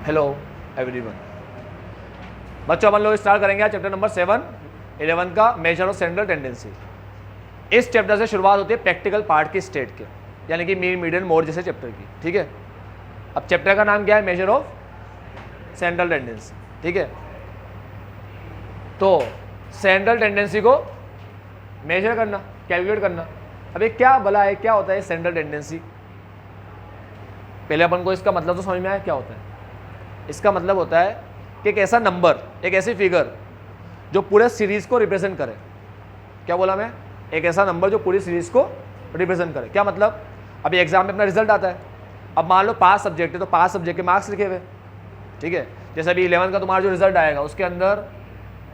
Hello everyone. बच्चों अपन लोग start करेंगे आज चैप्टर नंबर 7 11 का मेजर ऑफ सेंट्रल टेंडेंसी। इस चैप्टर से शुरुआत होती है प्रैक्टिकल पार्ट की स्टेट के, यानी कि मीन मीडियन मोड जैसे चैप्टर की। ठीक है, अब चैप्टर का नाम क्या है? Measure of central tendency. ठीक है, तो सेंट्रल टेंडेंसी को मेजर करना, कैलकुलेट करना। अब ये क्या भला है, क्या होता है सेंट्रल टेंडेंसी? पहले अपन को इसका मतलब तो समझ में आया क्या होता है। इसका मतलब होता है कि एक ऐसा नंबर, एक ऐसी फिगर जो पूरे सीरीज को रिप्रेजेंट करे। क्या बोला मैं? एक ऐसा नंबर जो पूरी सीरीज को रिप्रेजेंट करे। क्या मतलब? अभी एग्जाम में अपना रिजल्ट आता है, अब मान लो 5 सब्जेक्ट है तो 5 सब्जेक्ट के मार्क्स लिखे हुए। ठीक है, जैसे अभी 11 का तुम्हारा जो रिजल्ट आएगा उसके अंदर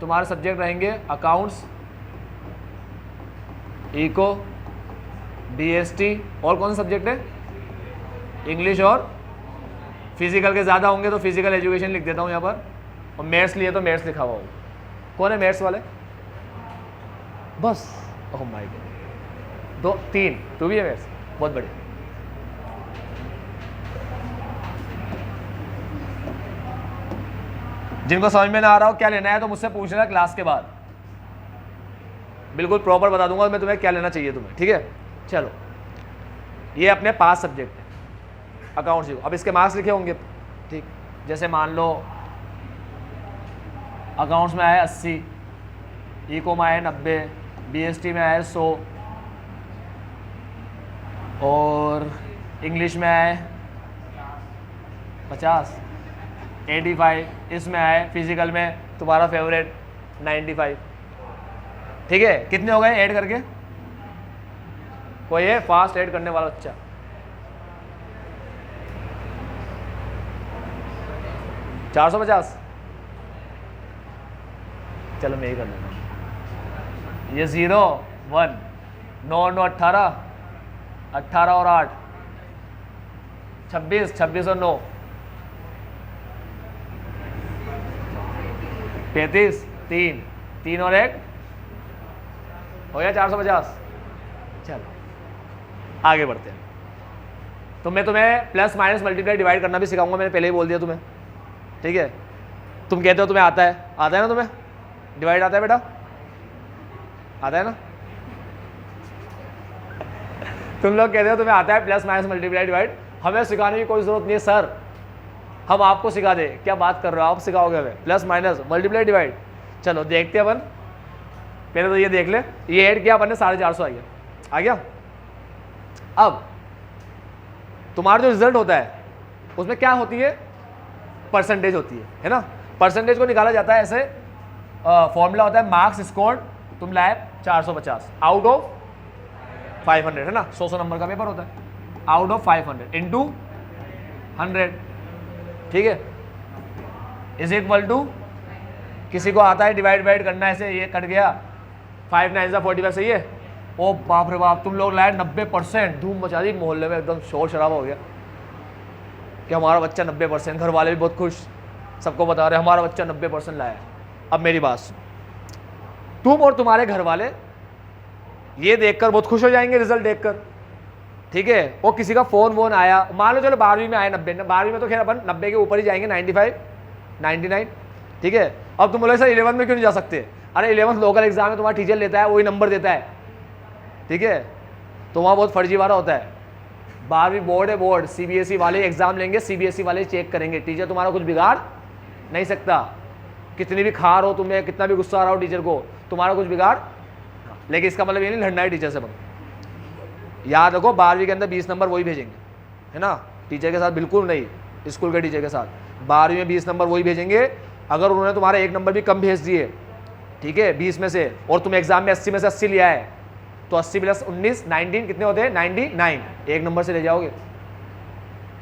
तुम्हारे सब्जेक्ट रहेंगे अकाउंट्स, इको, बीएसटी, और कौन सा सब्जेक्ट है? इंग्लिश और फिजिकल के ज़्यादा होंगे तो फिजिकल एजुकेशन लिख देता हूँ यहाँ पर, और मैथ्स लिए तो मैथ्स लिखा हुआ होगा। कौन है मैथ्स वाले? बस, ओह माय गॉड, 2 3 तू भी है मैथ्स, बहुत बढ़िया। जिनको समझ में ना आ रहा हो क्या लेना है तो मुझसे पूछ लेना क्लास के बाद, बिल्कुल प्रॉपर बता दूंगा मैं तुम्हें क्या लेना चाहिए तुम्हें। ठीक है, चलो ये अपने 5 सब्जेक्ट है अकाउंट्स। अब इसके मार्क्स लिखे होंगे। ठीक, जैसे मान लो अकाउंट्स में आया 80, इको में आया 90, बीएसटी में आया 100 और इंग्लिश में आया 50, 85, इसमें आए फिजिकल में तुम्हारा फेवरेट 95। ठीक है, कितने हो गए ऐड करके? कोई है फास्ट ऐड करने वाला बच्चा? चार 450। चलो मैं ही कर लेता हूँ। ये 0 1 9 9 18, 18 और 8 26, 26 और 9 35, 3 3 और 1 हो गया 450। चलो आगे बढ़ते हैं। तो मैं तुम्हें प्लस माइनस मल्टीप्लाई डिवाइड करना भी सिखाऊंगा, मैंने पहले ही बोल दिया तुम्हें। ठीक है, तुम कहते हो तुम्हें आता है, आता है ना तुम्हें? डिवाइड आता है बेटा? आता है ना? तुम लोग कहते हो तुम्हें आता है प्लस माइनस मल्टीप्लाई डिवाइड। हमें सिखाने की कोई जरूरत नहीं है सर, हम आपको सिखा दे। क्या बात कर रहे हो, आप सिखाओगे हमें प्लस माइनस मल्टीप्लाई डिवाइड? चलो देखते हैं अपन। पहले तो ये देख ले, ये ऐड किया अपन ने 450 आ गया, आ गया। अब तुम्हारा जो रिजल्ट होता है उसमें क्या होती है? परसेंटेज होती है ना। परसेंटेज को निकाला जाता है ऐसे, फॉर्मूला होता है मार्क्स स्कोर्ड, तुम लाए 450 आउट ऑफ 500, है ना। 100 नंबर का पेपर होता है, आउट ऑफ 500 इंटू 100। ठीक है, इज इक्वल टू, किसी को आता है डिवाइड करना, ऐसे ये कट गया 5 9 45, सही है। ओ बाप रे बाप, तुम लोग लाए 90%, धूम मचा दी मोहल्ले में, एकदम शोर शराबा हो गया कि हमारा बच्चा 90%। घर वाले भी बहुत खुश, सबको बता रहे हमारा बच्चा 90% लाया। अब मेरी बात सुन, तुम और तुम्हारे घर वाले ये देखकर बहुत खुश हो जाएंगे रिजल्ट देखकर। ठीक है, वो किसी का फोन वोन आया, मान लो चलो 12वीं में आया 90, 12वीं में तो खैर अपन 90 के ऊपर ही जाएंगे, 95 99। ठीक है, अब तुम बोले सर 11 में क्यों नहीं जा सकते? अरे 11th लोकल एग्जाम में तुम्हारा टीचर लेता है, वही नंबर देता है। ठीक है, तो वहाँ बहुत फर्जीवाड़ा होता है। 12वीं बोर्ड है, बोर्ड सीबीएसई वाले एग्जाम लेंगे, सीबीएसई वाले चेक करेंगे, टीचर तुम्हारा कुछ बिगाड़ नहीं सकता। कितनी भी खार हो तुम्हें, कितना भी गुस्सा आ रहा हो टीचर को, तुम्हारा कुछ बिगाड़। लेकिन इसका मतलब ये नहीं लड़ना है टीचर से। याद रखो 12वीं के अंदर 20 नंबर वही भेजेंगे, है ना। टीचर के साथ बिल्कुल नहीं, स्कूल के टीचर के साथ 12वीं में 20 नंबर वही भेजेंगे। अगर उन्होंने तुम्हारे 1 नंबर भी कम भेज दिए, ठीक है 20 में से, और तुम एग्जाम में 80 में से 80 लिया है, तो 80 प्लस 19 19 कितने होते हैं? 99, 1 नंबर से ले जाओगे।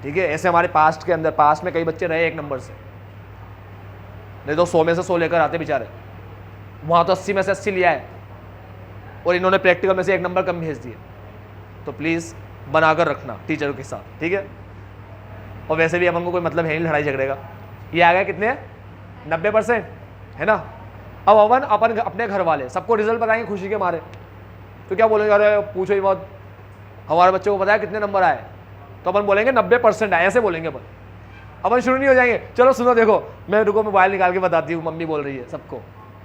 ठीक है, ऐसे हमारे पास्ट के अंदर, पास्ट में कई बच्चे रहे 1 नंबर से, नहीं तो 100 में से 100 लेकर आते बेचारे। वहाँ तो 80 में से 80 लिया है और इन्होंने प्रैक्टिकल में से 1 नंबर कम भेज दिए। तो प्लीज़ बनाकर रखना टीचर के साथ, ठीक है। और वैसे भी अपन को कोई मतलब है नहीं लड़ाई झगड़े का। ये आ गया कितने? 90%, है ना। अब अपन अपने घर वाले सबको रिजल्ट बताएंगे खुशी के मारे, तो क्या बोलेंगे? अरे पूछो ही मत, हमारे बच्चे को पता है कितने नंबर आए, तो अपन बोलेंगे 90% आए, ऐसे बोलेंगे अपन। अपन शुरू नहीं हो जाएंगे। चलो सुनो, देखो मैं रुको मोबाइल निकाल के बताती हूँ। मम्मी बोल रही है सबको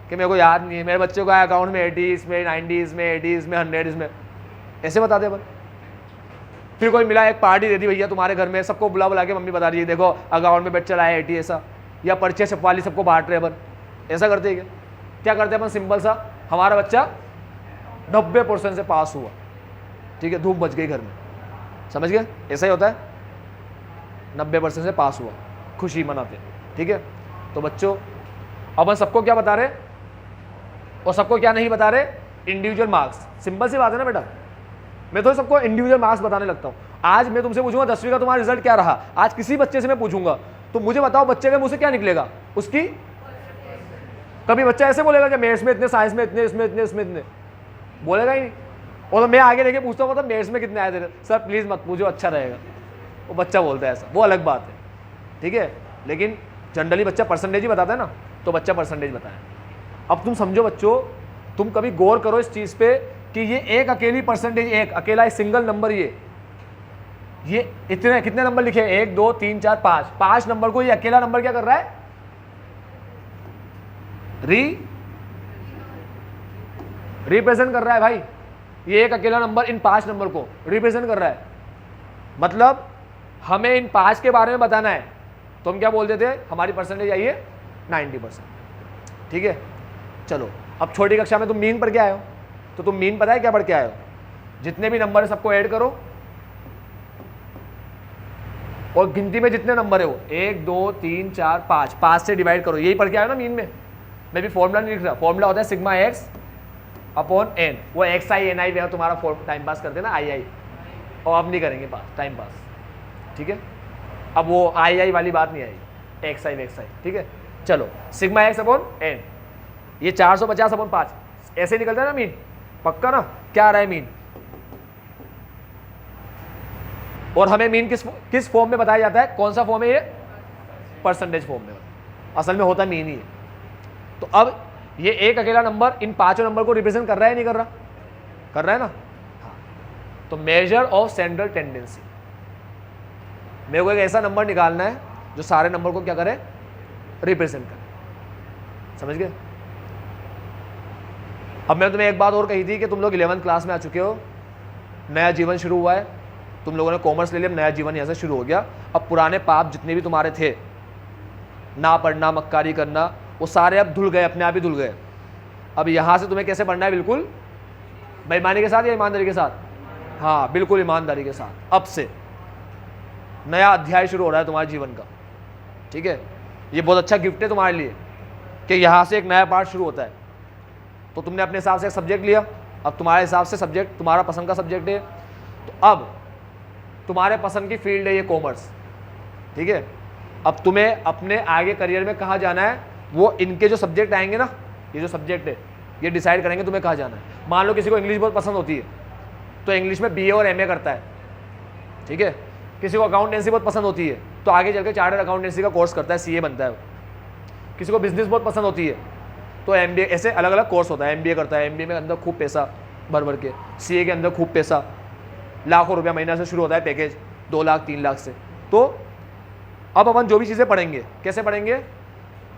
कि मेरे को याद नहीं है, मेरे बच्चों का अकाउंट में 80s में 90s में 80s में 100s में, ऐसे बता दे अपन। फिर कोई मिला, एक पार्टी दे दी भैया तुम्हारे घर में, सबको बुला बुला के मम्मी बता रही है देखो अकाउंट में चला है 80 ऐसा, या पर्चे छपवाली सबको बांट रहे अपन। ऐसा करते हैं क्या करते हैं अपन? सिंपल सा, हमारा बच्चा 90% से पास हुआ, ठीक है, धूप बच गई घर में, समझ गए? ऐसा ही होता है, 90% से पास हुआ, खुशी मनाते हैं, ठीक है। तो बच्चों अपन सबको क्या बता रहे और सबको क्या नहीं बता रहे? Individual marks. सिंपल सी बात है ना बेटा, मैं तो सबको इंडिविजुअल मार्क्स बताने लगता हूँ। आज मैं तुमसे पूछूंगा 10वीं का तुम्हारा रिजल्ट क्या रहा, आज किसी बच्चे से मैं पूछूंगा तो मुझे बताओ बच्चे के मुंह से क्या निकलेगा उसकी। कभी बच्चा ऐसे बोलेगा कि मैथ्स में इतने, साइंस में इतने, इसमें इतने, इसमें इतने, बोलेगा ही नहीं। और तो मैं आगे लेके पूछता हूँ मतलब मैथ्स में कितने आए थे? सर प्लीज़ मत पूछो, अच्छा रहेगा। वो बच्चा बोलता है ऐसा, वो अलग बात है, ठीक है। लेकिन जनरली बच्चा परसेंटेज ही बताता है ना, तो बच्चा परसेंटेज बताए। अब तुम समझो बच्चों, तुम कभी गौर करो इस चीज़ पे कि ये एक अकेली परसेंटेज, एक अकेला सिंगल नंबर, ये इतने कितने नंबर लिखे? 1 2 3 4 5, 5 नंबर को ये अकेला नंबर क्या कर रहा है? रिप्रेजेंट कर रहा है भाई। ये एक अकेला नंबर इन 5 नंबर को रिप्रेजेंट कर रहा है। मतलब हमें इन 5 के बारे में बताना है तो हम क्या बोलते थे? हमारी परसेंटेज आई है 90%, ठीक है। चलो अब छोटी कक्षा में तुम मीन पढ़ के आए हो, तो तुम मीन पता है क्या पढ़ के आए हो? जितने भी नंबर है सबको ऐड करो और गिनती में जितने नंबर है वो 1 2 3 4 5, 5 से डिवाइड करो। यही पढ़ के आए हो ना मीन में? मैं भी फॉर्मूला नहीं लिख रहा, फॉर्मूला होता है सिग्मा एक्स अपॉन एन। वो एक्स आई एन आई वे तुम्हारा टाइम पास करते ना, आई आई, और अब नहीं करेंगे टाइम पास, ठीक है। अब वो आई आई वाली बात नहीं आएगी, एक्स आई वेक्स आई, ठीक है। चलो सिग्मा एक्स अपॉन एन, ये 450 अपॉन 5 ऐसे निकलता है ना मीन, पक्का ना? क्या आ रहा है मीन? और हमें मीन किस फॉर्म में बताया जाता है? कौन सा फॉर्म है ये? परसेंटेज फॉर्म में। असल में होता मीन ही है। तो अब ये एक अकेला नंबर इन 5 नंबर को रिप्रेजेंट कर रहा है नहीं कर रहा? कर रहा है ना? हाँ। तो मेजर ऑफ सेंट्रल टेंडेंसी, मेरे को एक ऐसा नंबर निकालना है जो सारे नंबर को क्या करे? रिप्रेजेंट करे। समझ गए? अब मैंने तुम्हें एक बात और कही थी कि तुम लोग 11th क्लास में आ चुके हो, नया जीवन शुरू हुआ है, तुम लोगों ने कॉमर्स ले लिया, नया जीवन यहाँ से शुरू हो गया। अब पुराने पाप जितने भी तुम्हारे थे, ना पढ़ना, मक्कारी करना, वो सारे अब धुल गए, अपने आप ही धुल गए। अब यहाँ से तुम्हें कैसे पढ़ना है? बिल्कुल बेईमानी के साथ या ईमानदारी के साथ? हाँ बिल्कुल ईमानदारी के साथ। अब से नया अध्याय शुरू हो रहा है तुम्हारे जीवन का, ठीक है। ये बहुत अच्छा गिफ्ट है तुम्हारे लिए कि यहाँ से एक नया पार्ट शुरू होता है। तो तुमने अपने हिसाब से एक सब्जेक्ट लिया, अब तुम्हारे हिसाब से सब्जेक्ट तुम्हारा पसंद का सब्जेक्ट है, तो अब तुम्हारे पसंद की फील्ड है ये कॉमर्स, ठीक है। अब तुम्हें अपने आगे करियर में कहाँ जाना है, वो इनके जो सब्जेक्ट आएंगे ना, ये जो सब्जेक्ट है ये डिसाइड करेंगे तुम्हें कहाँ जाना है। मान लो किसी को इंग्लिश बहुत पसंद होती है तो इंग्लिश में बीए और एमए करता है, ठीक है। किसी को अकाउंटेंसी बहुत पसंद होती है तो आगे चल के चार्टर्ड अकाउंटेंसी का कोर्स करता है, सीए बनता है। किसी को बिजनेस बहुत पसंद होती है तो एमबीए, ऐसे अलग अलग कोर्स होता है। एमबीए करता है, एमबीए में अंदर खूब पैसा भर भर के, सीए के अंदर खूब पैसा, लाखों रुपया महीना से शुरू होता है पैकेज, 2 लाख 3 लाख से। तो अब अपन जो भी चीज़ें पढ़ेंगे कैसे पढ़ेंगे?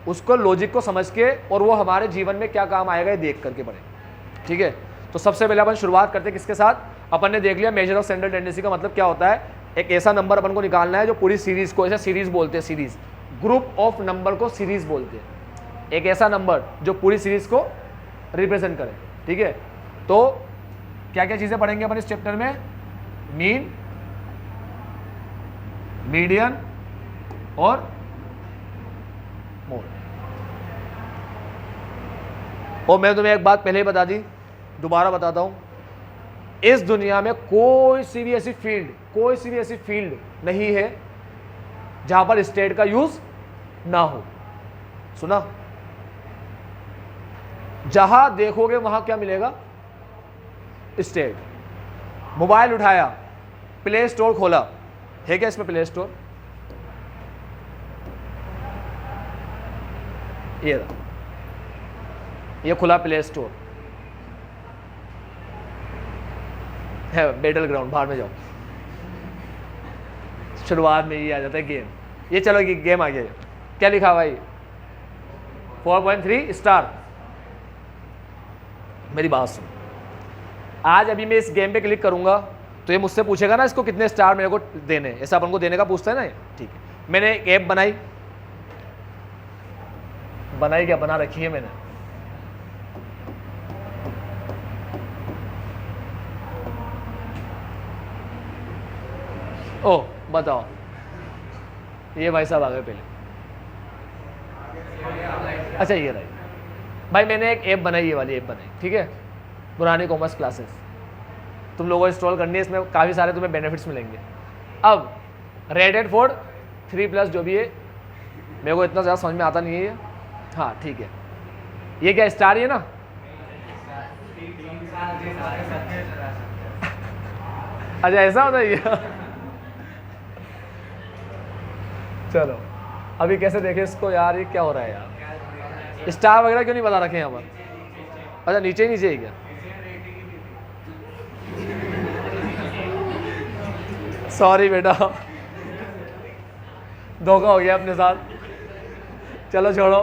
उसको लॉजिक को समझ के, और वो हमारे जीवन में क्या काम आएगा ये देख करके पढ़ेंगे, ठीक है। तो सबसे पहले अपन शुरुआत करते हैं किसके साथ? अपन ने देख लिया मेजर ऑफ सेंट्रल टेंडेंसी का मतलब क्या होता है। एक ऐसा नंबर अपन को निकालना है जो पूरी सीरीज को, ऐसा सीरीज बोलते हैं, सीरीज, ग्रुप ऑफ नंबर को सीरीज बोलते हैं। एक ऐसा नंबर जो पूरी सीरीज को रिप्रेजेंट करे, ठीक है। तो क्या क्या चीजें पढ़ेंगे अपन इस चैप्टर में? मीन, मीडियन और मोड। और मैं तुम्हें एक बात पहले ही बता दी, दोबारा बताता हूं, इस दुनिया में कोई सी भी ऐसी फील्ड नहीं है जहां पर स्टेट का यूज ना हो। सुना? जहां देखोगे वहां क्या मिलेगा? स्टेट। मोबाइल उठाया, प्ले स्टोर खोला, है क्या इसमें प्ले स्टोर? ये खुला प्ले स्टोर है, बैटल ग्राउंड, बाहर में जाओ। शुरुआत में ये आ जाता है गेम, ये चलो ये गेम आ गया, क्या लिखा भाई 4.3 स्टार। मेरी बात सुन, आज अभी मैं इस गेम पे क्लिक करूंगा तो ये मुझसे पूछेगा ना इसको कितने स्टार मेरे को देने, ऐसा अपन को देने का पूछता है ना। ठीक है, मैंने एक ऐप बनाई क्या बना रखी है मैंने, ओ बताओ, ये भाई साहब आ गए पहले। अच्छा ये रही भाई, मैंने एक ऐप बनाई, ये वाली ऐप बनाई, ठीक है, पुरानी कॉमर्स क्लासेस, तुम लोगों को इंस्टॉल करनी है, इसमें काफ़ी सारे तुम्हें बेनिफिट्स मिलेंगे। अब रेडेड फोर्ड 3+ जो भी है, मेरे को इतना ज़्यादा समझ में आता नहीं है ये, हाँ ठीक है, ये क्या स्टार ही है ना, अच्छा ऐसा होता है ये चलो अभी कैसे देखें इसको यार, ये क्या हो रहा है यार, स्टार वगैरह क्यों नहीं बता रखे यहाँ पर, अच्छा नीचे ही क्या, सॉरी बेटा धोखा हो गया अपने साथ, चलो छोड़ो।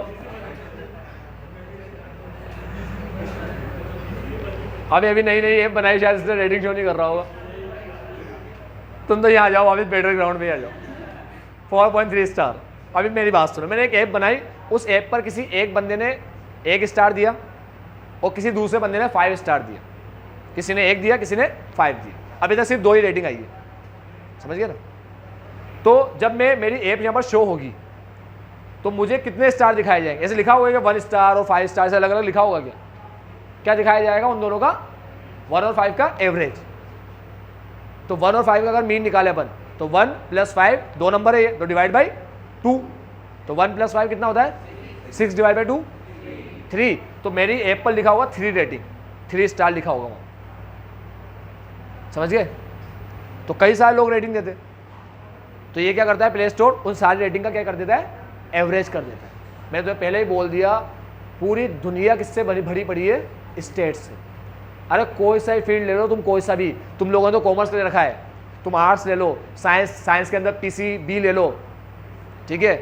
अभी नई ऐप बनाई, शायद इसलिए रेटिंग शो नहीं कर रहा होगा। तुम तो यहाँ आ जाओ, वापिस बैटल ग्राउंड पे आ जाओ। 4.3 स्टार। अभी मेरी बात सुनो, मैंने एक ऐप बनाई, उस ऐप पर किसी एक बंदे ने 1 स्टार दिया और किसी दूसरे बंदे ने 5 स्टार दिया, किसी ने 1 दिया, किसी ने 5 दिया। अभी तक सिर्फ 2 ही रेटिंग आई है, समझ गए ना। तो जब मेरी ऐप यहाँ पर शो होगी तो मुझे कितने स्टार दिखाए जाएंगे, ऐसे लिखा होगा कि 1 स्टार और 5 स्टार से अलग अलग लिखा होगा, क्या दिखाया जाएगा उन दोनों का 1 और 5 का एवरेज। तो 1 और 5 का अगर मीन निकाले अपन तो 1 + 5 2 नंबर है ये, तो डिवाइड बाई 2, तो 1 + 5 कितना होता है 6 डिवाइड बाई 2 3। तो मेरी ऐप पर लिखा होगा 3 रेटिंग, 3 स्टार लिखा होगा वहाँ, समझ गए। तो कई सारे लोग रेटिंग देते, तो ये क्या करता है प्ले स्टोर उन सारी रेटिंग का क्या कर देता है, एवरेज कर देता है। मैंने तो पहले ही बोल दिया, पूरी दुनिया किससे भरी पड़ी है, स्टेट से। अरे कोई सा ही फील्ड ले लो तुम, कोई सा भी, तुम लोगों ने तो कॉमर्स ले रखा है, तुम आर्ट्स ले लो, साइंस के अंदर PCB ले लो, ठीक है,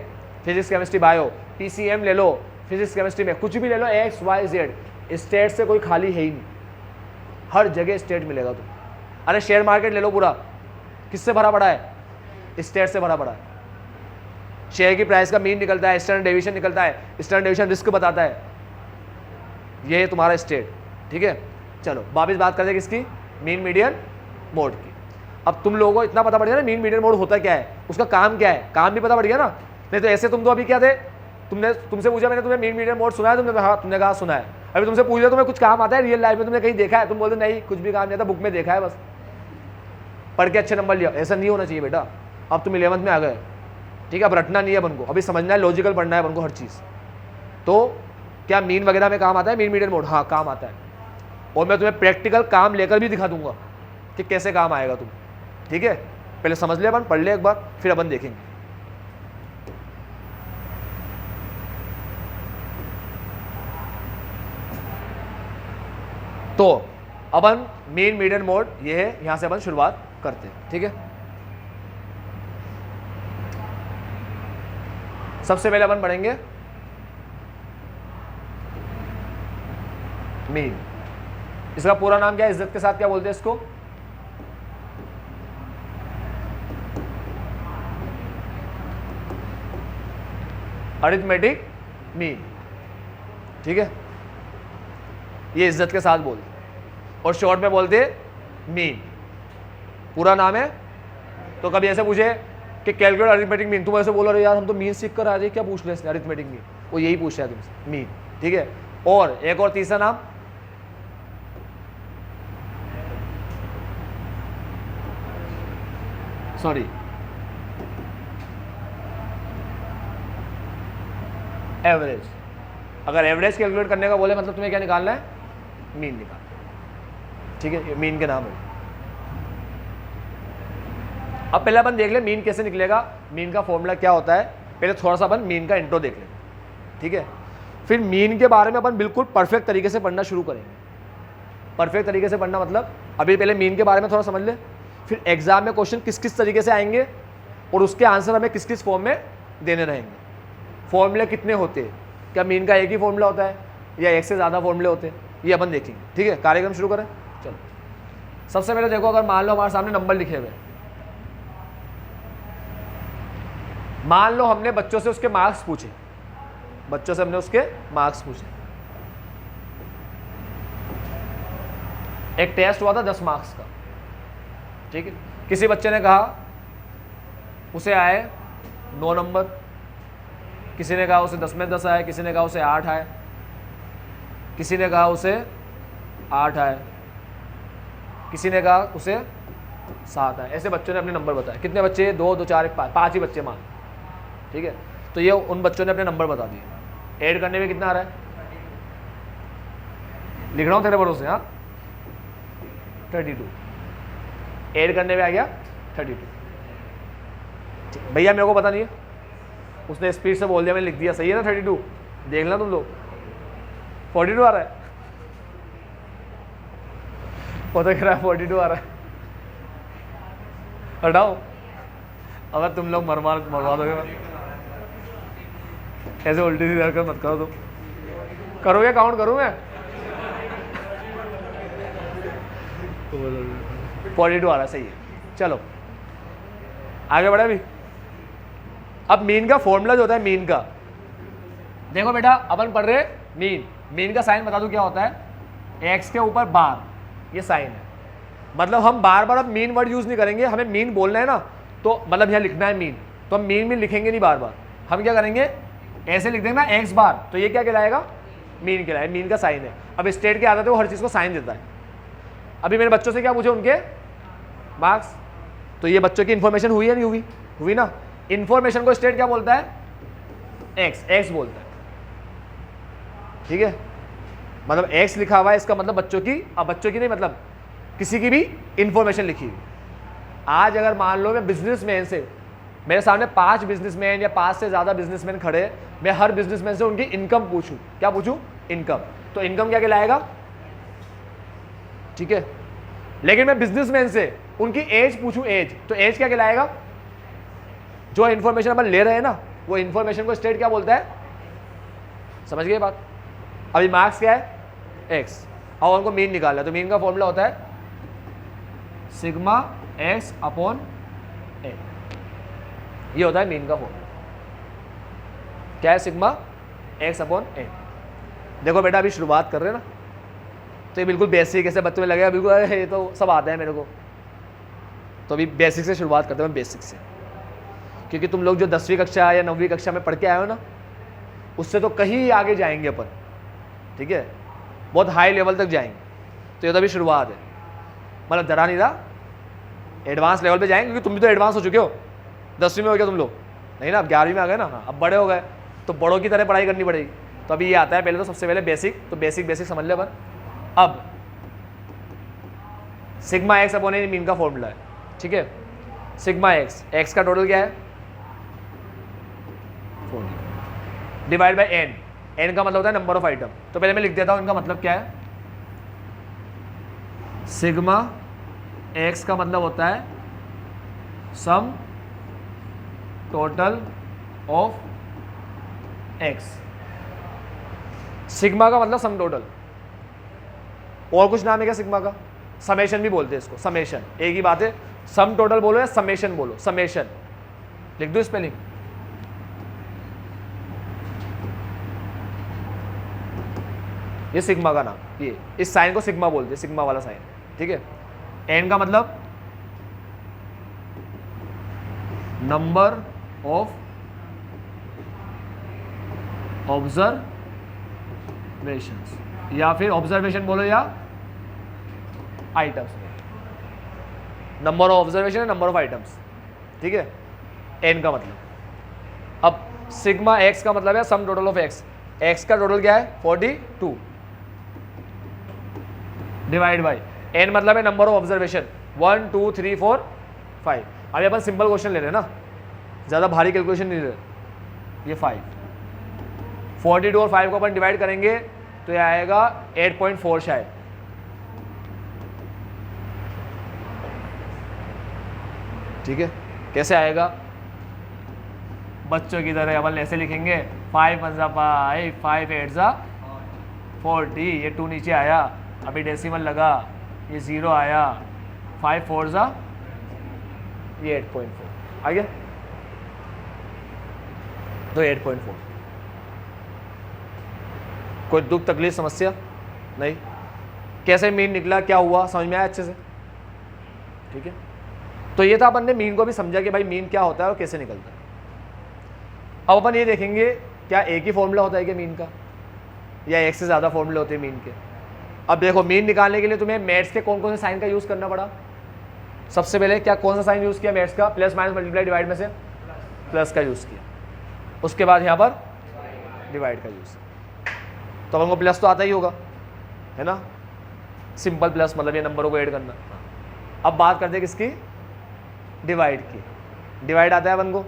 फिजिक्स केमिस्ट्री बायो, PCM ले लो, फिजिक्स केमिस्ट्री में कुछ भी ले लो, XYZ, स्टेट से कोई खाली है ही नहीं, हर जगह स्टेट मिलेगा तुम। अरे शेयर मार्केट ले लो पूरा, किससे भरा पड़ा है, स्टेट से भरा पड़ा है। शेयर की प्राइस का मीन निकलता है, स्टैंडर्ड डेविएशन निकलता है, स्टैंडर्ड डेविएशन रिस्क बताता है, ये है तुम्हारा स्टेट, ठीक है। चलो वापिस बात करते हैं किसकी, मीन मीडियन मोड की। अब तुम लोगों को इतना पता पड़ गया ना मीन मीडियन मोड होता क्या है, उसका काम क्या है, काम भी पता पड़ गया ना। नहीं तो ऐसे तुम तो अभी क्या थे, तुमसे पूछा मैंने, तुम्हें मीन मीडियन मोड सुना है, तुमने कहा सुना है। अभी तुमसे पूछ लिया तुम्हें कुछ काम आता है रियल लाइफ में, तुमने कहीं देखा है, तुम बोलते नहीं कुछ भी काम नहीं आता, बुक में देखा है बस, पढ़ के अच्छे नंबर लिया। ऐसा नहीं होना चाहिए बेटा, अब तुम 11th में आ गए, ठीक है, अब रटना नहीं है अपन को, अभी समझना है, लॉजिकल पढ़ना है अपन को हर चीज़। तो क्या मीन वगैरह में काम आता है मीन मीडियन मोड, हाँ काम आता है, और मैं तुम्हें प्रैक्टिकल काम लेकर भी दिखा दूंगा कि कैसे काम आएगा तुम, ठीक है। पहले समझ ले अपन, पढ़ ले एक बार, फिर अपन देखेंगे। तो अपन मीन मीडियन मोड ये है, यहां से अपन शुरुआत करते हैं, ठीक है। सबसे पहले अपन पढ़ेंगे मीन, इसका पूरा नाम क्या है, इज्जत के साथ क्या बोलते हैं इसको, अरिथमेटिक मीन, ठीक है, ये इज्जत के साथ बोलते और शॉर्ट में बोलते मीन। पूरा नाम है, तो कभी ऐसे पूछे कि कैलकुलेट अरिथमेटिक मीन, तुम ऐसे बोलो अरे यार हम तो मीन सीख कर आ जाए, क्या पूछ रहे हैं अरिथमेटिक मीन, वो यही पूछ रहा है तुमसे मीन, ठीक है। और एक और तीसरा नाम सॉरी एवरेज। अगर एवरेज कैलकुलेट करने का बोले मतलब तुम्हें क्या निकालना है, मीन निकालना, ठीक है, मीन के नाम है। अब पहले अपन देख ले मीन कैसे निकलेगा, मीन का फॉर्मूला क्या होता है, पहले थोड़ा सा अपन मीन का इंट्रो देख ले, ठीक है। फिर मीन के बारे में अपन बिल्कुल परफेक्ट तरीके से पढ़ना शुरू करेंगे। परफेक्ट तरीके से पढ़ना मतलब अभी पहले मीन के बारे में थोड़ा समझ ले, फिर एग्जाम में क्वेश्चन किस किस तरीके से आएंगे और उसके आंसर हमें किस किस फॉर्म में देने रहेंगे। फॉर्मूले कितने होते हैं, क्या मीन का एक ही फॉर्मूला होता है या एक से ज़्यादा फॉर्मूले होते हैं, ये अपन देखेंगे। ठीक है, कार्यक्रम शुरू करें। चलो, सबसे पहले देखो, अगर मान लो हमारे सामने नंबर लिखे हुए, मान लो हमने बच्चों से उसके मार्क्स पूछे, बच्चों से हमने उसके मार्क्स पूछे। एक टेस्ट हुआ था 10 मार्क्स का, ठीक है। किसी बच्चे ने कहा उसे आए 9 नंबर, किसी ने कहा उसे 10 में 10 आए, किसी ने कहा उसे 8 आए, किसी ने कहा उसे 8 आए, किसी ने कहा उसे 7 आए। ऐसे बच्चों ने अपने नंबर बताए। कितने बच्चे? 2 2 4 1 5 ही बच्चे मान, ठीक है। तो ये उन बच्चों ने अपने नंबर बता दिए। ऐड करने में कितना आ रहा है? लिख रहा हूँ तेरे भरोसे, हाँ, 32। ऐड करने में आ गया 32। भैया मेरे को पता नहीं है, उसने स्पीड से बोल दिया, मैंने लिख दिया, सही है ना 32? देख लेना तुम लोग, 42 आ रहा है, वो तो कह रहा है 42 आ रहा है। हटाओ, अगर तुम लोग मरवा दोगे, ऐसे उल्टी सीधी हरकत मत करो। तुम करोगे, काउंट करूँ मैं? 42 आ रहा है, सही है। चलो आगे बढ़े। अभी अब मीन का फॉर्मूला जो होता है, मीन का, देखो बेटा, अपन पढ़ रहे मीन का साइन बता दूं क्या होता है? एक्स के ऊपर बार, ये साइन है। मतलब हम बार बार अब मीन वर्ड यूज नहीं करेंगे, हमें मीन बोलना है ना, तो मतलब यहाँ लिखना है मीन, तो हम मीन में लिखेंगे नहीं बार बार। हम क्या करेंगे, ऐसे लिख देंगे ना एक्स बार, तो ये क्या कहलाएगा? मीन कहलाएगा। मीन का साइन है। अब स्टेट की आदत है, वो हर चीज़ को साइन देता है। अभी मेरे बच्चों से क्या पूछे, उनके मार्क्स, तो ये बच्चों की इन्फॉर्मेशन हुई या नहीं हुई? हुई ना। इन्फॉर्मेशन को स्टेट क्या बोलता है? एक्स बोलता है, ठीक है। मतलब एक्स लिखा हुआ है, इसका मतलब बच्चों की, अब बच्चों की नहीं, मतलब किसी की भी इन्फॉर्मेशन लिखी हुई। आज अगर मान लो मैं बिजनेसमैन से, मेरे सामने 5 बिजनेसमैन या 5 से ज़्यादा बिजनेसमैन खड़े, मैं हर बिजनेसमैन से उनकी इनकम पूछूं, क्या पूछूं? इनकम। तो इनकम क्या कहलाएगा? ठीक है। लेकिन मैं बिजनेसमैन से उनकी एज पूछूं, एज, तो एज क्या कहलाएगा? जो इन्फॉर्मेशन अपन ले रहे हैं ना, वो इन्फॉर्मेशन को स्टेट क्या बोलता है? समझ गए बात? अभी मार्क्स क्या है? एक्स, और उनको मीन निकालना है, तो मीन का फॉर्मूला होता है सिग्मा एक्स अपॉन ए। ये होता है मीन का फॉर्मूला। क्या है? सिग्मा एक्स अपॉन ए। देखो बेटा, अभी शुरुआत कर रहे हैं ना, तो ये बिल्कुल बेसिक, ऐसे बच्चों में लगेगा बिल्कुल अरे ये तो सब आता है मेरे को। तो अभी बेसिक से शुरुआत करते हैं, बेसिक से, क्योंकि तुम लोग जो 10वीं कक्षा या 9वीं कक्षा में पढ़ के आए हो ना, उससे तो कहीं आगे जाएंगे अपन, ठीक है, बहुत हाई लेवल तक जाएंगे। तो ये तो अभी शुरुआत है, मतलब डरा नहीं रहा, एडवांस लेवल पे जाएंगे, क्योंकि तुम भी तो एडवांस हो चुके हो। 10वीं में हो गया तुम लोग, नहीं ना, अब 11वीं में आ गए ना, हाँ, अब बड़े हो गए, तो बड़ों की तरह पढ़ाई करनी पड़ेगी। तो अभी ये आता है पहले, तो सबसे पहले बेसिक, तो बेसिक समझ ले अपन। अब सिग्मा एक्स अपॉन ए मीन का फॉर्मूला है, ठीक है। सिग्मा एक्स का टोटल क्या है? 40 डिवाइड बाई एन का मतलब होता है नंबर ऑफ आइटम। तो पहले मैं लिख देता हूं इनका मतलब क्या है। सिग्मा एक्स का मतलब होता है sum total of x. Sigma का मतलब सम टोटल, और कुछ नाम है क्या सिग्मा का? समेशन भी बोलते हैं इसको, समेशन, एक ही बात है। सम टोटल बोलो या समेशन बोलो, समेशन लिख दो स्पेलिंग। ये सिग्मा का नाम, ये इस साइन को सिग्मा बोलते हैं, सिग्मा वाला साइन, ठीक है। एन का मतलब नंबर ऑफ ऑब्जर्वेशंस, या फिर ऑब्जर्वेशन बोलो या आइटम्स, नंबर ऑफ ऑब्जर्वेशन है, नंबर ऑफ आइटम्स, ठीक है। एन का मतलब, अब सिग्मा एक्स का मतलब है sum total of x. X का टोटल क्या है? 42 डिवाइड बाई एन मतलब है नंबर ऑफ ऑब्जर्वेशन, 1 2 3 4 5। अभी अपन सिंपल क्वेश्चन ले रहे हैं ना, ज़्यादा भारी कैलकुलेशन नहीं ले रहे। ये 5, 42 और 5 को अपन डिवाइड करेंगे तो ये आएगा 8.4 शायद, ठीक है। कैसे आएगा? बच्चों की तरह अपन ऐसे लिखेंगे 5 1 जा 5, 5 8 जा 40, ये 2 नीचे आया, अभी डेसिमल लगा, ये 0 आया, 5 4 जा ये 8.4 आ गया, तो 8.4। कोई दुख तकलीफ समस्या नहीं? कैसे मीन निकला, क्या हुआ, समझ में आया अच्छे से? ठीक है, तो ये था अपन ने मीन को भी समझा कि भाई मीन क्या होता है और कैसे निकलता है। अब अपन ये देखेंगे क्या एक ही फॉर्मूला होता है कि मीन का, या एक से ज़्यादा फॉर्मूले होते हैं मीन के। अब देखो मीन निकालने के लिए तुम्हें मैथ्स के कौन कौन से साइन का यूज़ करना पड़ा। सबसे पहले क्या कौन सा साइन यूज़ किया मैथ्स का, प्लस माइनस मल्टीप्लाई डिवाइड में से प्लस का यूज़ किया, उसके बाद यहाँ पर डिवाइड का यूज़। तो अपन को प्लस तो आता ही होगा, है ना, सिंपल प्लस मतलब ये नंबरों को ऐड करना। अब बात करते हैं किसकी, डिवाइड की। डिवाइड आता है अपन को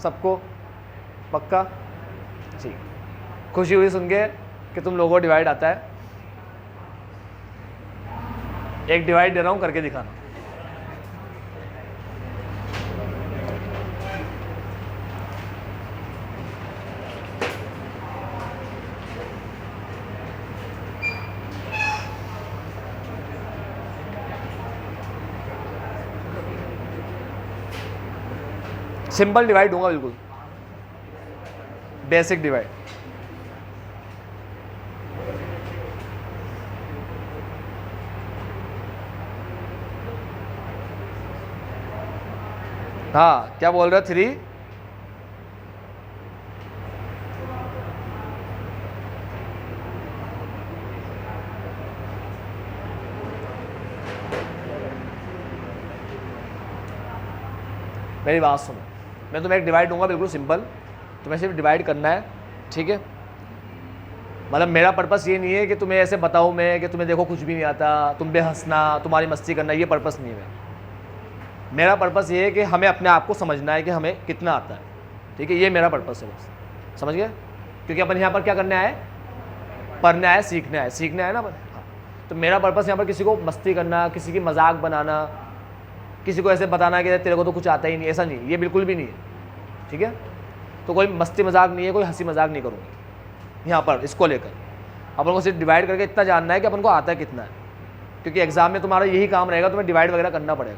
सबको, पक्का? ठीक, खुशी हुई सुन के कि तुम लोगों को डिवाइड आता है। एक डिवाइड दे रहा हूं, करके दिखाना। सिंपल डिवाइड दूंगा, बिल्कुल बेसिक डिवाइड। हाँ, क्या बोल रहे हो? 3 मेरी बात सुनो, मैं तुम्हें एक डिवाइड दूंगा बिल्कुल सिंपल, तुम्हें सिर्फ डिवाइड करना है, ठीक है? मतलब मेरा पर्पस ये नहीं है कि तुम्हें ऐसे बताऊँ मैं कि तुम्हें देखो कुछ भी नहीं आता, तुम पे हंसना, तुम्हारी मस्ती करना, ये पर्पस नहीं है मेरा पर्पस ये है कि हमें अपने आप को समझना है कि हमें कितना आता है, ठीक है? ये मेरा पर्पस है बस, समझ गए? क्योंकि अपन यहाँ पर क्या करने आए, पढ़ने आए, सीखने आए, सीखने आए ना अपन। हाँ, तो मेरा पर्पस यहाँ पर किसी को मस्ती करना, किसी की मजाक बनाना, किसी को ऐसे बताना कि तेरे को तो कुछ आता ही नहीं, ऐसा नहीं, ये बिल्कुल भी नहीं है, ठीक है? तो कोई मस्ती मजाक नहीं है, कोई हंसी मजाक नहीं करूँगी यहाँ पर। इसको लेकर अपन को सिर्फ डिवाइड करके इतना जानना है कि अपन को आता है कितना है, क्योंकि एग्जाम में तुम्हारा यही काम रहेगा, तुम्हें डिवाइड वगैरह करना पड़ेगा।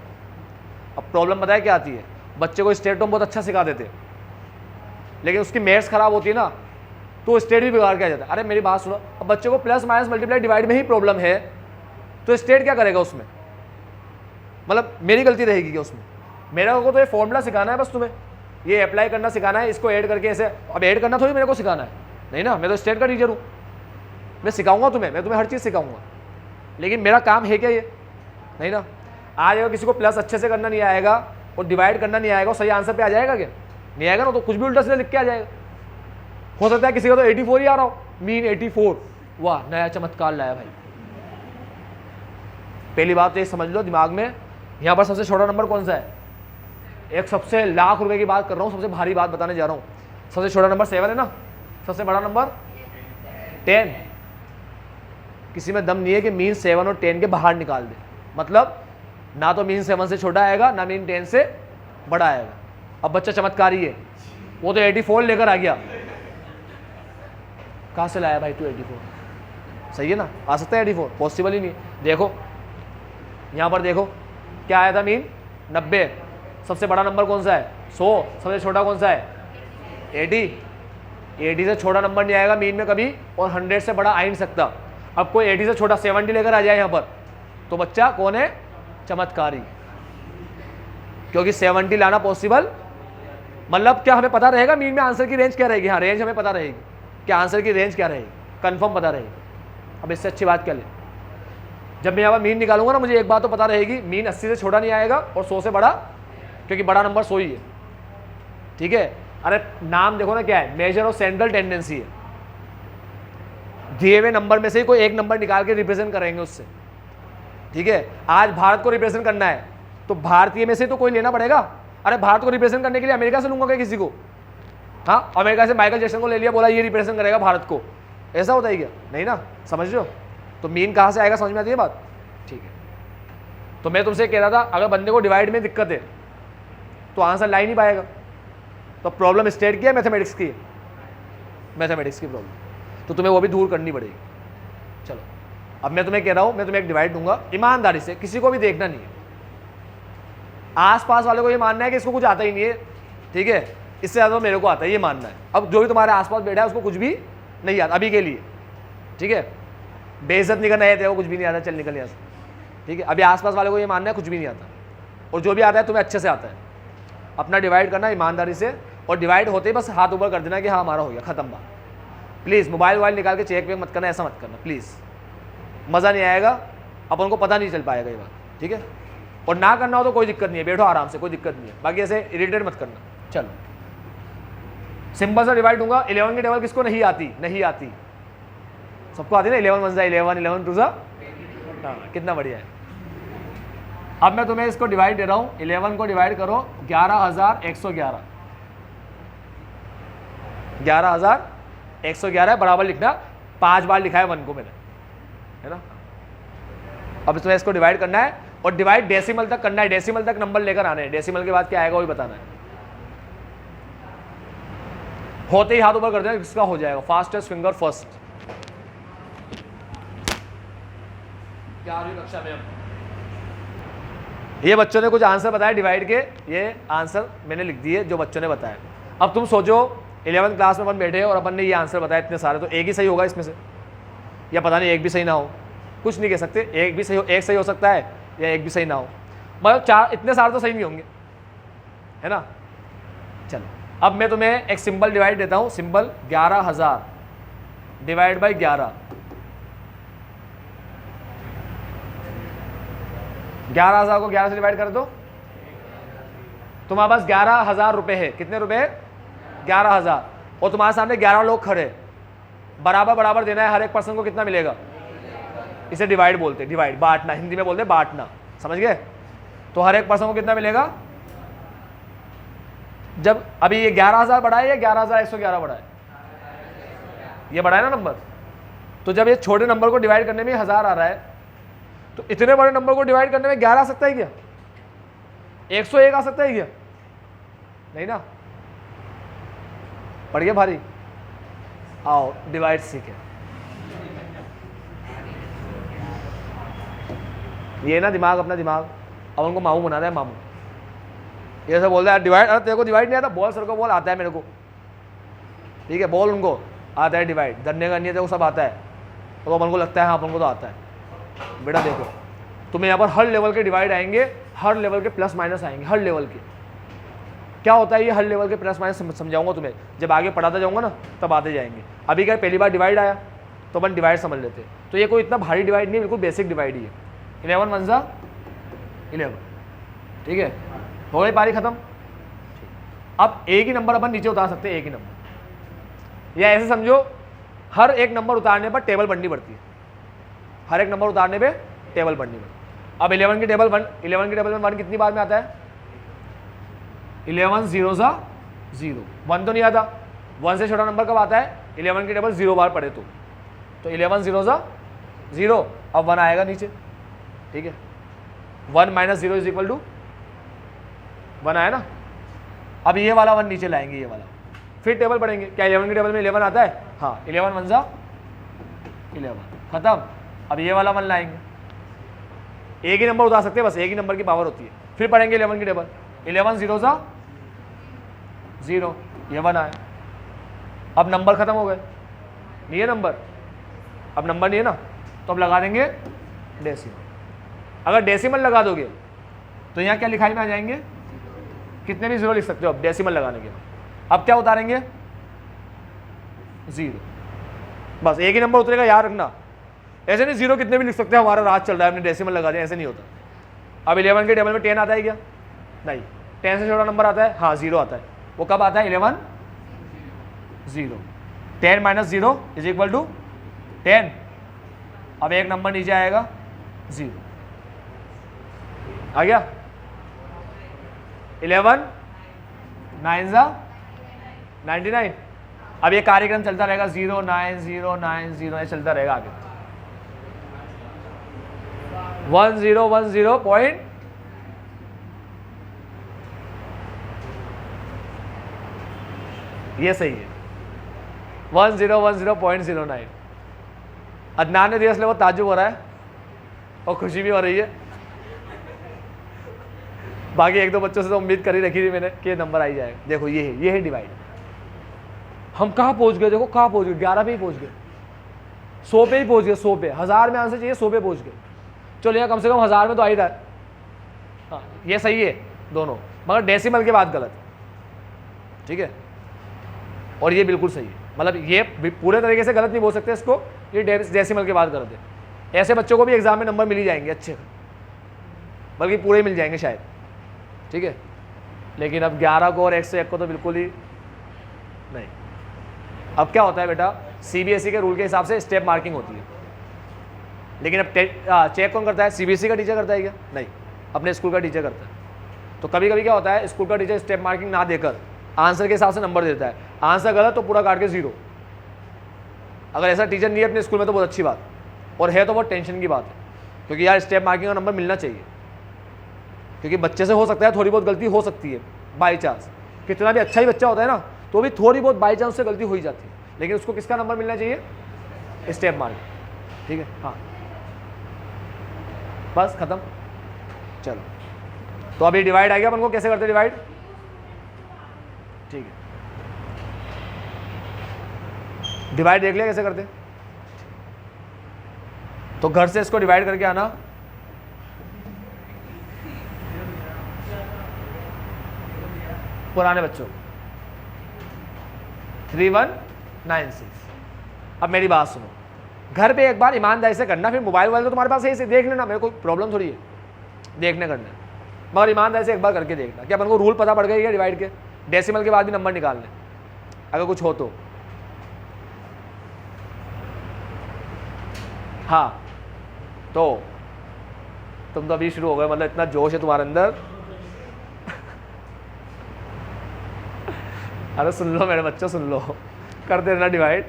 अब प्रॉब्लम बताया क्या आती है, बच्चे को स्टेट तो बहुत अच्छा सिखा देते, लेकिन उसकी मैथ्स खराब होती है ना, तो स्टेट भी बिगाड़ के आ जाता है। अरे मेरी बात सुनो, अब बच्चे को प्लस माइनस मल्टीप्लाई डिवाइड में ही प्रॉब्लम है, तो स्टेट क्या करेगा उसमें? मतलब मेरी गलती रहेगी क्या उसमें? मेरा को तो ये फॉर्मूला सिखाना है बस, तुम्हें ये अप्लाई करना सिखाना है, इसको ऐड करके ऐसे। अब ऐड करना थोड़ी मेरे को सिखाना है, नहीं ना, मैं तो स्टेट का टीचर हूँ, मैं सिखाऊंगा तुम्हें, मैं तुम्हें हर चीज़ सिखाऊंगा, लेकिन मेरा काम है क्या ये? नहीं ना। आज अगर किसी को प्लस अच्छे से करना नहीं आएगा और डिवाइड करना नहीं आएगा और सही आंसर पे आ जाएगा क्या? नहीं आएगा ना, तो कुछ भी उल्टा सीधा लिख के आ जाएगा। हो सकता है किसी का तो 84 ही आ रहा हो, मीन 84, वाह नया चमत्कार लाया भाई। पहली बात तो ये समझ लो दिमाग में, यहाँ पर सबसे छोटा नंबर कौन सा है? एक सबसे लाख रुपए की बात कर रहा हूँ, सबसे भारी बात बताने जा रहा हूँ। सबसे छोटा नंबर 7 है ना, सबसे बड़ा नंबर 10। किसी में दम नहीं है कि मीन 7 और 10 के बाहर निकाल दे, मतलब ना तो मीन 7 से छोटा आएगा, ना मीन 10 से बड़ा आएगा। अब बच्चा चमत्कारी है, वो तो 84 लेकर आ गया। कहाँ से लाया भाई तू 84? सही है ना, आ सकता है 84? पॉसिबल ही नहीं। देखो यहाँ पर देखो क्या आया था, मीन 90। सबसे बड़ा नंबर कौन सा है? 100। सबसे छोटा कौन सा है? 80। 80 से छोटा नंबर नहीं आएगा मीन में कभी, और 100 से बड़ा आ ही नहीं सकता। अब कोई 80 से छोटा 70 लेकर आ जाए यहाँ पर, तो बच्चा कौन है? चमत्कारी। क्योंकि 70 लाना पॉसिबल, मतलब क्या हमें पता रहेगा मीन में आंसर की रेंज क्या रहेगी? हाँ, रेंज हमें पता रहेगी कि आंसर की रेंज क्या रहेगी, कंफर्म पता रहेगी। अब इससे अच्छी बात क्या ले, जब मैं यहाँ पर मीन निकालूंगा ना, मुझे एक बात तो पता रहेगी, मीन 80 से छोटा नहीं आएगा और 100 से बड़ा, क्योंकि बड़ा नंबर 100 ही है, ठीक है? अरे नाम देखो ना क्या है, मेजर ऑफ सेंट्रल टेंडेंसी है। दिए हुए नंबर में से ही कोई एक नंबर निकाल के रिप्रेजेंट करेंगे उससे, ठीक है? आज भारत को रिप्रेजेंट करना है तो भारतीय में से तो कोई लेना पड़ेगा। अरे भारत को रिप्रेजेंट करने के लिए अमेरिका से लूंगा क्या किसी को? हाँ, अमेरिका से माइकल जैक्सन को ले लिया, बोला ये रिप्रेजेंट करेगा भारत को, ऐसा होता है क्या? नहीं ना, समझ रहे हो? तो मीन कहाँ से आएगा, समझ में आती है बात? ठीक है, तो मैं तुमसे कह रहा था, अगर बंदे को डिवाइड में दिक्कत है तो आंसर ला ही नहीं पाएगा, तो प्रॉब्लम स्टेट की है मैथमेटिक्स की? मैथमेटिक्स की प्रॉब्लम, तो तुम्हें वो भी दूर करनी पड़ेगी। चलो अब मैं तुम्हें कह रहा हूं, मैं तुम्हें एक डिवाइड दूंगा, ईमानदारी से, किसी को भी देखना नहीं है, आसपास वाले को ये मानना है कि इसको कुछ आता ही नहीं है, ठीक है, इससे ज़्यादा मेरे को आता है ये मानना है। अब जो भी तुम्हारे आसपास बैठा है उसको कुछ भी नहीं आता अभी के लिए, ठीक है, बेइज्जत नहीं करना है, वो कुछ भी नहीं आता, चल निकल यहाँ से, ठीक है। अभी आसपास वाले को ये मानना है कुछ भी नहीं आता, और जो भी आता है तुम्हें अच्छे से आता है। अपना डिवाइड करना ईमानदारी से, और डिवाइड होते ही बस हाथ ऊपर कर देना कि हाँ हमारा हो गया, खत्म बात। प्लीज़ मोबाइल वोबाइल निकाल के चेक वेक मत करना, ऐसा मत करना प्लीज़, मज़ा नहीं आएगा, अपन को पता नहीं चल पाएगा ये बात, ठीक है। और ना करना हो तो कोई दिक्कत नहीं है, बैठो आराम से, कोई दिक्कत नहीं है, बाकी ऐसे इरिटेट मत करना। चलो सिंपल सा डिवाइड दूंगा। 11 की टेबल किसको नहीं आती? नहीं आती, सबको आती है ना, 11 वन ज़ा 11, 11 टू ज़ा, हाँ कितना बढ़िया है। अब मैं तुम्हें इसको डिवाइड दे रहा हूँ, 11 को डिवाइड करो 11,111, 11,111 है, बराबर लिखना, 5 बार लिखा है 1 को मैंने, है ना। अब तुम्हें इसको डिवाइड करना है, और डिवाइड डेसिमल तक करना है, डेसिमल तक नंबर लेकर आने हैं, डेसिमल के बाद क्या आएगा वो भी बताना है। होते ही हाथ ऊपर कर देना, किसका हो जाएगा, फास्टेस्ट फिंगर फर्स्ट। क्या कक्षा में ये बच्चों ने कुछ आंसर बताया डिवाइड के, ये आंसर मैंने लिख दिए जो बच्चों ने बताया। अब तुम सोचो 11th क्लास में अपन बैठे और अपन ने ये आंसर बताया इतने सारे, तो एक ही सही होगा इसमें से, या पता नहीं एक भी सही ना हो, कुछ नहीं कह सकते, एक भी सही हो, एक सही हो सकता है या एक भी सही ना हो, मतलब 4 इतने सारे तो सही नहीं होंगे, है ना। चलो अब मैं तुम्हें एक सिंपल डिवाइड देता हूँ, सिंपल 11,000 डिवाइड बाई 11, 11,000 को 11 से डिवाइड कर दो, तुम्हारे पास 11,000 रुपए है, कितने रुपए है? 11,000, और तुम्हारे सामने 11 लोग खड़े, बराबर बराबर देना है, हर एक पर्सन को कितना मिलेगा? इसे डिवाइड बोलते हैं, डिवाइड, बांटना, हिंदी में बोलते हैं बांटना, समझ गए। तो हर एक पर्सन को कितना मिलेगा? जब अभी ये 11,000 बढ़ा है या 11,111 बढ़ा है? ये बढ़ा है ना नंबर, तो जब ये छोटे नंबर को डिवाइड करने में 1000 आ रहा है, तो इतने बड़े नंबर को डिवाइड करने में 11 आ सकता है क्या? 101 आ सकता है क्या? नहीं ना, पड़ गया भारी। आओ डिवाइड सीखे, ये ना दिमाग, अपना दिमाग, अब उनको मामू बना रहा है, मामू ये सब बोल रहा है डिवाइड, अरे तेरे को डिवाइड नहीं आता, बोल सर को बोल, आता है मेरे को, ठीक है, बोल उनको आता है डिवाइड, धरने का नहीं है, वो सब आता है, तो अपन को लगता है हाँ अपन को तो आता है। बेटा देखो तुम्हें यहाँ पर हर लेवल के डिवाइड आएंगे, हर लेवल के प्लस माइनस आएंगे, हर लेवल के। क्या होता है ये हर लेवल के प्लस माइनस समझाऊंगा तुम्हें, जब आगे पढ़ाता जाऊंगा ना तब आते जाएंगे। अभी क्या पहली बार डिवाइड आया तो अपन डिवाइड समझ लेते हैं, तो ये कोई इतना भारी डिवाइड नहीं है, बिल्कुल बेसिक डिवाइड ही है। 11 वन ज़ा 11, ठीक है, हो गई पारी खत्म। अब एक ही नंबर अपन नीचे उतार सकते हैं, एक ही नंबर, या ऐसे समझो हर एक नंबर उतारने पर टेबल बढ़नी पड़ती है, हर एक नंबर उतारने पे टेबल बढ़नी पड़ती है। अब 11 की टेबल में 1 कितनी बार में आता है? 11 0 ज़ा 0, 1 तो नहीं आता, 1 से छोटा नंबर कब आता है? 11 की टेबल 0 बार पढ़े तो 11 0 ज़ा 0, अब 1 आएगा नीचे, ठीक है, 1 माइनस 0 इज इक्वल टू 1 आया ना। अब ये वाला 1 नीचे लाएंगे, ये वाला, फिर टेबल पढ़ेंगे, क्या 11 की टेबल में 11 आता है? हाँ, 11 वन ज़ा 11, खत्म। अब ये वाला 1 लाएंगे, एक ही नंबर उतार सकते हैं, बस एक ही नंबर की पावर होती है। फिर पढ़ेंगे 11 की टेबल, 11 0 ज़ा 0, ये 1 आया। अब नंबर खत्म हो गए, नहीं है नंबर, अब नंबर नहीं है ना, तो अब लगा देंगे डेसिमल। अगर डेसिमल लगा दोगे तो यहाँ क्या लिखाई में आ जाएंगे? कितने भी 0 लिख सकते हो अब डेसिमल लगाने के बाद। अब क्या उतारेंगे? 0, बस एक ही नंबर उतरेगा, याद रखना। ऐसे नहीं 0 कितने भी लिख सकते हैं, हमारा राज चल रहा है, हमने डेसिमल लगा दिया, ऐसे नहीं होता। अब 11 के टेबल में 10 आता है क्या? नहीं, 10 से छोटा नंबर आता है, हाँ 0 आता है। वो कब आता है? 11 0, 10 माइनस 0 इज इक्वल टू 10। अब एक नंबर नीचे आएगा 0, आ गया। 11 9 ज़ा 99। अब ये कार्यक्रम चलता रहेगा, 0 9 0 9 0, ये चलता रहेगा आगे। 1 0 1 0 पॉइंट ये सही है 1010.09। अदनान ने दिया इसलिए वो ताज्जुब हो रहा है और खुशी भी हो रही है। बाकी एक दो बच्चों से तो उम्मीद कर ही रखी थी मैंने कि नंबर आई जाएगा। देखो ये है डिवाइड। हम कहाँ पहुंच गए, देखो कहाँ पहुंच गए, 11 पे ही पहुंच गए, 100 पे ही पहुंच गए, 100 पे। 1000 में आंसर चाहिए, 100 पे पहुंच गए। चलो यहाँ कम से कम 1000 में तो आ ही रहा है। हाँ ये सही है दोनों, मगर डेसिमल के बाद गलत, ठीक है। और ये बिल्कुल सही है, मतलब ये पूरे तरीके से गलत नहीं बोल सकते इसको, ये डेसिमल के बाद गलत है। ऐसे बच्चों को भी एग्जाम में नंबर मिल ही जाएंगे अच्छे, बल्कि पूरे ही मिल जाएंगे शायद, ठीक है। लेकिन अब 11 को और 101 को तो बिल्कुल ही नहीं। अब क्या होता है बेटा, सीबीएसई के रूल के हिसाब से स्टेप मार्किंग होती है, लेकिन अब चेक कौन करता है, सीबीएसई का टीचर करता है क्या? नहीं, अपने स्कूल का टीचर करता है। तो कभी कभी क्या होता है, स्कूल का टीचर स्टेप मार्किंग ना देकर आंसर के हिसाब से नंबर देता है। आंसर गलत तो पूरा काट के 0। अगर ऐसा टीचर नहीं है अपने स्कूल में तो बहुत अच्छी बात, और है तो बहुत टेंशन की बात है, क्योंकि यार स्टेप मार्किंग का नंबर मिलना चाहिए। क्योंकि बच्चे से हो सकता है थोड़ी बहुत गलती हो सकती है बाई चांस, कितना भी अच्छा ही बच्चा होता है ना, तो भी थोड़ी बहुत बाई चांस से गलती हो ही जाती है, लेकिन उसको किसका नंबर मिलना चाहिए? स्टेप मार्किंग, ठीक है। हाँ बस खत्म। चलो तो अभी डिवाइड आ गया अपन को, कैसे करते डिवाइड, ठीक है। डिवाइड देख लिया कैसे करते, तो घर से इसको डिवाइड करके आना। पुराने बच्चों 3196। अब मेरी बात सुनो, घर पे एक बार ईमानदारी से करना, फिर मोबाइल वाले तो तुम्हारे पास है, इसे देख लेना, मेरे को प्रॉब्लम थोड़ी है देखने करना, मगर ईमानदारी से एक बार करके देखना कि अपन को रूल पता पड़ गया क्या डिवाइड के, डेसिमल के बाद भी नंबर निकालने अगर कुछ हो तो। हाँ तो तुम तो अभी शुरू हो गए, मतलब इतना जोश है तुम्हारे अंदर। अरे सुन लो मेरे बच्चों, सुन लो, कर देना डिवाइड,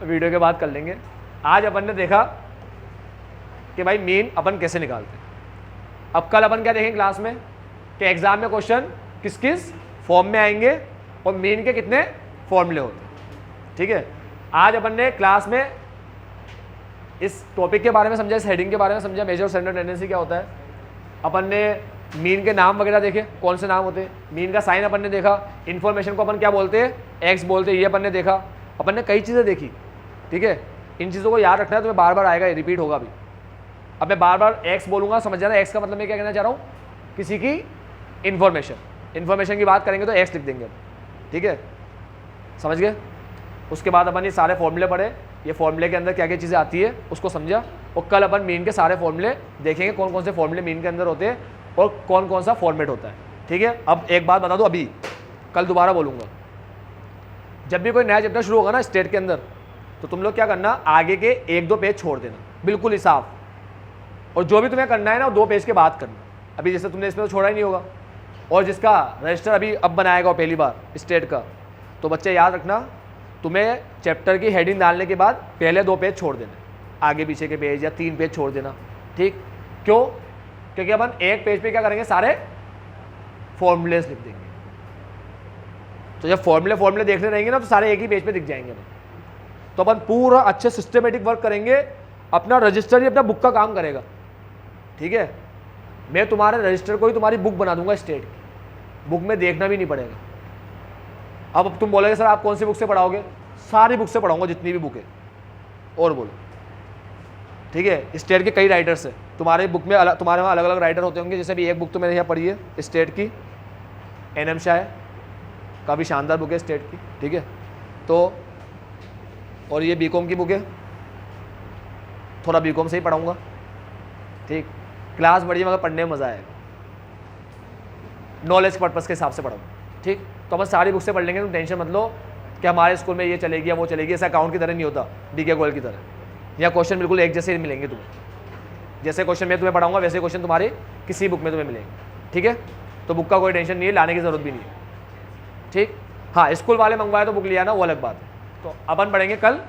वीडियो के बाद कर लेंगे। आज अपन ने देखा कि भाई मीन अपन कैसे निकालते हैं। अब कल अपन क्या देखेंगे क्लास में कि एग्जाम में क्वेश्चन किस किस फॉर्म में आएंगे और मीन के कितने फॉर्मूले होते हैं, ठीक है। आज अपन ने क्लास में इस टॉपिक के बारे में समझा, इस हेडिंग के बारे में समझा, मेजर सेंटर टेंडेंसी क्या होता है। अपन ने मीन के नाम वगैरह देखे, कौन से नाम होते हैं, मीन का साइन अपन ने देखा, इन्फॉर्मेशन को अपन क्या बोलते हैं, एक्स बोलते हैं, ये अपन ने देखा। अपन ने कई चीज़ें देखी, ठीक है। इन चीज़ों को याद रखना है, तुम्हें बार बार आएगा, रिपीट होगा भी। अब मैं बार बार एक्स बोलूँगा, समझ जाना एक्स का मतलब मैं क्या कहना चाह रहा हूँ, किसी की इन्फॉर्मेशन की बात करेंगे तो एक्स लिख देंगे, ठीक है, समझ गए। उसके बाद अपन ये सारे फॉर्मूले पढ़े, ये फॉर्मूले के अंदर क्या क्या चीज़ें आती है उसको समझा, और कल अपन मीन के सारे फॉर्मूले देखेंगे, कौन कौन से फॉर्मूले मीन के अंदर होते हैं और कौन कौन सा फॉर्मेट होता है, ठीक है। अब एक बात बता दो, अभी कल दोबारा बोलूँगा, जब भी कोई नया चैप्टर शुरू होगा ना स्टेट के अंदर, तो तुम लोग क्या करना, आगे के 1-2 पेज छोड़ देना, बिल्कुल ही साफ, और जो भी तुम्हें करना है ना 2 पेज के बाद करना। अभी जैसे तुमने इसमें तो छोड़ा ही नहीं होगा, और जिसका रजिस्टर अभी अब बनाएगा पहली बार स्टेट का, तो बच्चे याद रखना, तुम्हें चैप्टर की हेडिंग डालने के बाद पहले 2 पेज छोड़ देना, आगे पीछे के पेज या 3 पेज छोड़ देना, ठीक। क्यों? क्योंकि अपन एक पेज पे क्या करेंगे, सारे फॉर्मूलेस लिख देंगे। तो जब फॉर्मूले देखने रहेंगे ना, तो सारे एक ही पेज पे दिख जाएंगे। तो अपन पूरा अच्छे सिस्टमेटिक वर्क करेंगे, अपना रजिस्टर ही अपना बुक का काम करेगा, ठीक है। मैं तुम्हारे रजिस्टर को ही तुम्हारी बुक बना दूंगा, स्टेट की बुक में देखना भी नहीं पड़ेगा। अब तुम बोलोगे सर आप कौन सी बुक से पढ़ाओगे, सारी बुक से पढ़ाऊंगा जितनी भी बुक है, और बोलो, ठीक है। स्टेट के कई राइटर्स हैं, तुम्हारे बुक में तुम्हारे वहाँ अलग अलग राइटर होते होंगे। जैसे भी एक बुक तो मैंने यहाँ पढ़ी है स्टेट की, NM शाह, काफ़ी शानदार बुक है स्टेट की, ठीक है। तो और ये बीकॉम की बुक है, थोड़ा बीकॉम से ही पढ़ाऊँगा, ठीक। क्लास बढ़िया, मगर पढ़ने में मज़ा आएगा, नॉलेज पर्पज़ के हिसाब से पढ़ाऊँ, ठीक। तो अपन सारी बुक से पढ़ लेंगे, तुम टेंशन मत लो कि हमारे स्कूल में ये चलेगी या वो चलेगी। ऐसा अकाउंट की तरह नहीं होता, DK गोयल की तरह, या क्वेश्चन बिल्कुल एक जैसे मिलेंगे तुम्हें। जैसे क्वेश्चन मैं तुम्हें पढ़ाऊंगा वैसे क्वेश्चन तुम्हारे किसी बुक में तुम्हें मिलेंगे, ठीक है। तो बुक का कोई टेंशन नहीं है, लाने की ज़रूरत भी नहीं है, ठीक। हाँ स्कूल वाले मंगवाए तो बुक लिया ना, वो अलग बात है। तो अपन पढ़ेंगे कल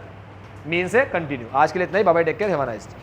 मीन से कंटिन्यू। आज के लिए इतना ही, bye bye, take care, have a nice day.